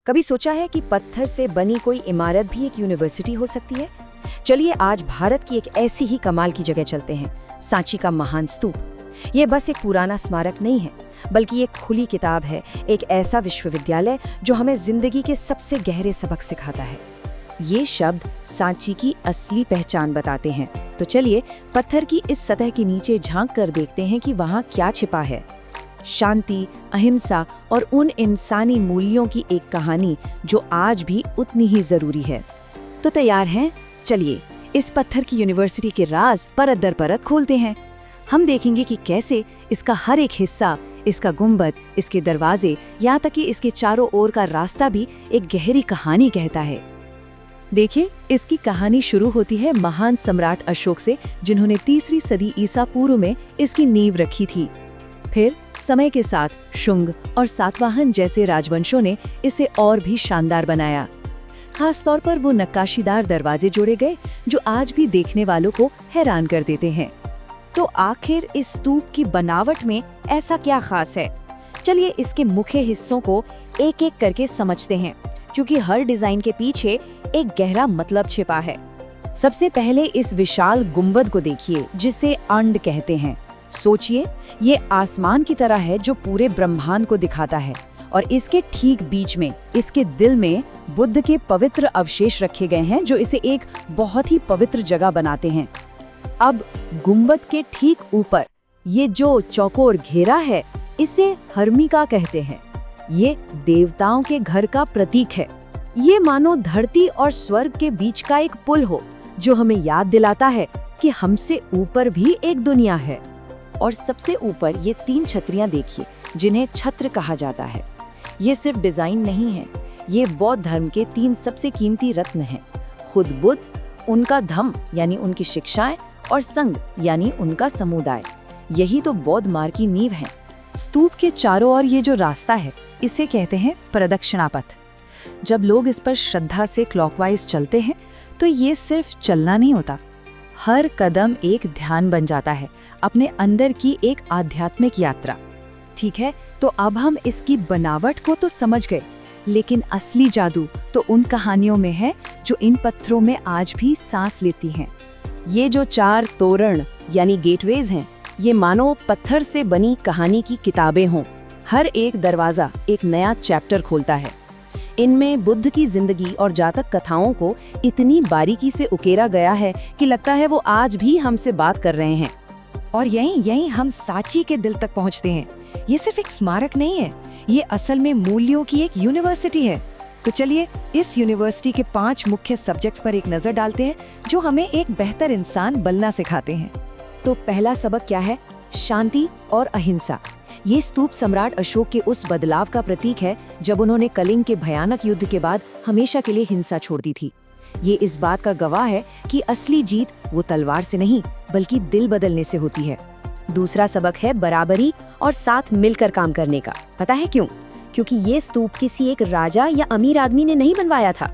कभी सोचा है कि पत्थर से बनी कोई इमारत भी एक यूनिवर्सिटी हो सकती है? चलिए आज भारत की एक ऐसी ही कमाल की जगह चलते हैं, सांची का महान स्तूप। ये बस एक पुराना स्मारक नहीं है, बल्कि एक खुली किताब है, एक ऐसा विश्वविद्यालय जो हमें जिंदगी के सबसे गहरे सबक सिखाता है। ये शब्द सांची की असली पहचान बताते हैं। तो चलिए पत्थर की इस सतह के नीचे झांक कर देखते हैं कि वहाँ क्या छिपा है। शांति, अहिंसा और उन इंसानी मूल्यों की एक कहानी जो आज भी उतनी ही जरूरी है। तो तैयार हैं? चलिए इस पत्थर की यूनिवर्सिटी के राज परत दर परत खोलते हैं। हम देखेंगे कि कैसे इसका हर एक हिस्सा, इसका गुंबद, इसके दरवाजे, यहाँ तक कि इसके चारों ओर का रास्ता भी एक गहरी कहानी कहता है। देखिए, इसकी कहानी शुरू होती है महान सम्राट अशोक से, जिन्होंने 3री सदी ईसा पूर्व में इसकी नींव रखी थी। फिर समय के साथ शुंग और सातवाहन जैसे राजवंशों ने इसे और भी शानदार बनाया। खास तौर पर वो नक्काशीदार दरवाजे जोड़े गए जो आज भी देखने वालों को हैरान कर देते हैं। तो आखिर इस स्तूप की बनावट में ऐसा क्या खास है? चलिए इसके मुख्य हिस्सों को एक एक करके समझते हैं, क्योंकि हर डिजाइन के पीछे एक गहरा मतलब छिपा है। सबसे पहले इस विशाल गुंबद को देखिए, जिसे अंड कहते हैं। सोचिए, ये आसमान की तरह है जो पूरे ब्रह्मांड को दिखाता है, और इसके ठीक बीच में, इसके दिल में बुद्ध के पवित्र अवशेष रखे गए हैं जो इसे एक बहुत ही पवित्र जगह बनाते हैं। अब गुंबद के ठीक ऊपर ये जो चौकोर घेरा है, इसे हर्मिका कहते हैं। ये देवताओं के घर का प्रतीक है। ये मानो धरती और स्वर्ग के बीच का एक पुल हो, जो हमें याद दिलाता है कि हमसे ऊपर भी एक दुनिया है। और सबसे ऊपर ये 3 छतरियां देखिए, जिन्हें छत्र कहा जाता है। ये सिर्फ डिजाइन नहीं है, ये बौद्ध धर्म के 3 सबसे कीमती रत्न हैं। खुद बुद्ध, उनका धम्म यानी उनकी शिक्षाएं, और संघ यानी उनका समुदाय। यही तो बौद्ध मार्ग की नींव है। स्तूप के चारों ओर ये जो रास्ता है, इसे कहते हैं प्रदक्षिणा पथ। जब लोग इस पर श्रद्धा से क्लॉकवाइज चलते हैं, तो ये सिर्फ चलना नहीं होता, हर कदम एक ध्यान बन जाता है, अपने अंदर की एक आध्यात्मिक यात्रा। ठीक है, तो अब हम इसकी बनावट को तो समझ गए, लेकिन असली जादू तो उन कहानियों में है जो इन पत्थरों में आज भी सांस लेती हैं। ये जो 4 तोरण यानी गेटवेज हैं, ये मानो पत्थर से बनी कहानी की किताबें हों। हर एक दरवाजा एक नया चैप्टर खोलता है। इनमें बुद्ध की जिंदगी और जातक कथाओं को इतनी बारीकी से उकेरा गया है कि लगता है वो आज भी हमसे बात कर रहे हैं। और यहीं हम सांची के दिल तक पहुंचते हैं। ये सिर्फ एक स्मारक नहीं है, ये असल में मूल्यों की एक यूनिवर्सिटी है। तो चलिए इस यूनिवर्सिटी के 5 मुख्य सब्जेक्ट्स पर एक नजर डालते हैं, जो हमें एक बेहतर इंसान बनना सिखाते हैं। तो पहला सबक क्या है? शांति और अहिंसा। ये स्तूप सम्राट अशोक के उस बदलाव का प्रतीक है जब उन्होंने कलिंग के भयानक युद्ध के बाद हमेशा के लिए हिंसा छोड़ दी थी। ये इस बात का गवाह है कि असली जीत वो तलवार से नहीं, बल्कि दिल बदलने से होती है। दूसरा सबक है बराबरी और साथ मिलकर काम करने का। पता है क्यों? क्योंकि ये स्तूप किसी एक राजा या अमीर आदमी ने नहीं बनवाया था।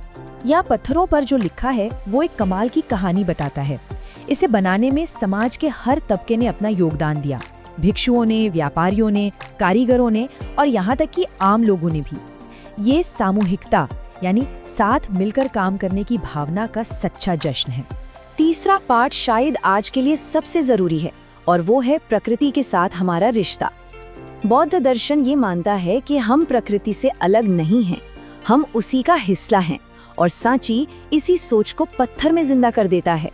यहाँ पत्थरों पर जो लिखा है वो एक कमाल की कहानी बताता है। इसे बनाने में समाज के हर तबके ने अपना योगदान दिया। भिक्षुओं ने, व्यापारियों ने, कारीगरों ने, और यहाँ तक कि आम लोगों ने भी। ये सामूहिकता यानी साथ मिलकर काम करने की भावना का सच्चा जश्न है। तीसरा पाठ शायद आज के लिए सबसे जरूरी है, और वो है प्रकृति के साथ हमारा रिश्ता। बौद्ध दर्शन ये मानता है कि हम प्रकृति से अलग नहीं हैं, हम उसी का हिस्सा हैं, और सांची इसी सोच को पत्थर में जिंदा कर देता है।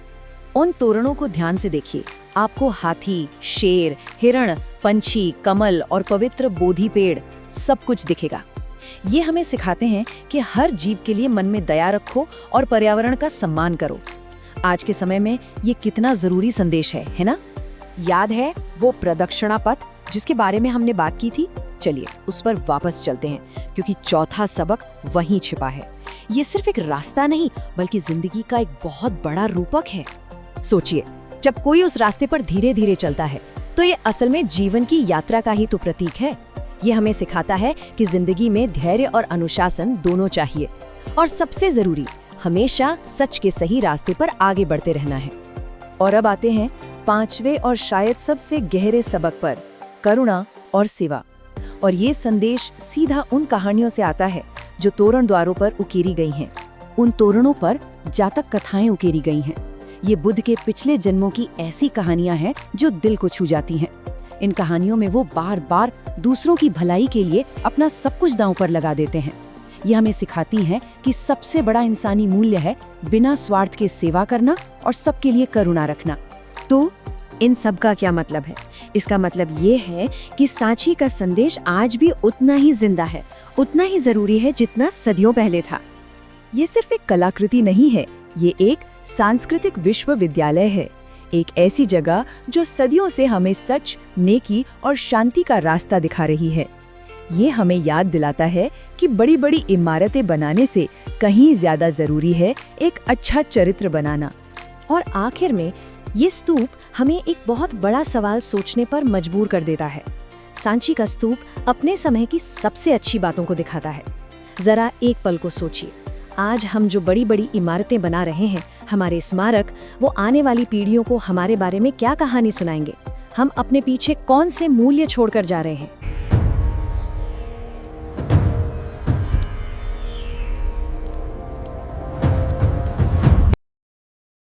उन तोरणों को ध्यान से देखिए, आपको हाथी, शेर, हिरण, पंछी, कमल और पवित्र बोधि पेड़ सब कुछ दिखेगा। ये हमें सिखाते हैं कि हर जीव के लिए मन में दया रखो और पर्यावरण का सम्मान करो। आज के समय में ये कितना जरूरी संदेश है ना? याद है वो प्रदक्षिणा पथ जिसके बारे में हमने बात की थी? चलिए उस पर वापस चलते हैं, क्योंकि चौथा सबक वहीं छिपा है। ये सिर्फ एक रास्ता नहीं, बल्कि जिंदगी का एक बहुत बड़ा रूपक है। सोचिए, जब कोई उस रास्ते पर धीरे धीरे चलता है, तो ये असल में जीवन की यात्रा का ही तो प्रतीक है। ये हमें सिखाता है कि जिंदगी में धैर्य और अनुशासन दोनों चाहिए, और सबसे जरूरी, हमेशा सच के सही रास्ते पर आगे बढ़ते रहना है। और अब आते हैं 5वें और शायद सबसे गहरे सबक पर, करुणा और सेवा। और ये संदेश सीधा उन कहानियों से आता है जो तोरण द्वारों पर उकेरी गई हैं। उन तोरणों पर जातक कथाएं उकेरी गई हैं। ये बुद्ध के पिछले जन्मों की ऐसी कहानियां हैं जो दिल को छू जाती हैं। इन कहानियों में वो बार बार दूसरों की भलाई के लिए अपना सब कुछ दांव पर लगा देते हैं। ये हमें सिखाती हैं कि सबसे बड़ा इंसानी मूल्य है बिना स्वार्थ के सेवा करना और सबके लिए करुणा रखना। तो इन सब का क्या मतलब है? इसका मतलब ये है कि सांची का संदेश आज भी उतना ही जिंदा है, उतना ही जरूरी है जितना सदियों पहले था। ये सिर्फ एक कलाकृति नहीं है, ये एक सांस्कृतिक विश्वविद्यालय है, एक ऐसी जगह जो सदियों से हमें सच, नेकी और शांति का रास्ता दिखा रही है। ये हमें याद दिलाता है कि बड़ी बड़ी इमारतें बनाने से कहीं ज्यादा जरूरी है एक अच्छा चरित्र बनाना। और आखिर में ये स्तूप हमें एक बहुत बड़ा सवाल सोचने पर मजबूर कर देता है। सांची का स्तूप अपने समय की सबसे अच्छी बातों को दिखाता है। जरा एक पल को सोचिए, आज हम जो बड़ी बड़ी इमारतें बना रहे हैं, हमारे स्मारक, वो आने वाली पीढ़ियों को हमारे बारे में क्या कहानी सुनाएंगे? हम अपने पीछे कौन से मूल्य छोड़कर जा रहे हैं?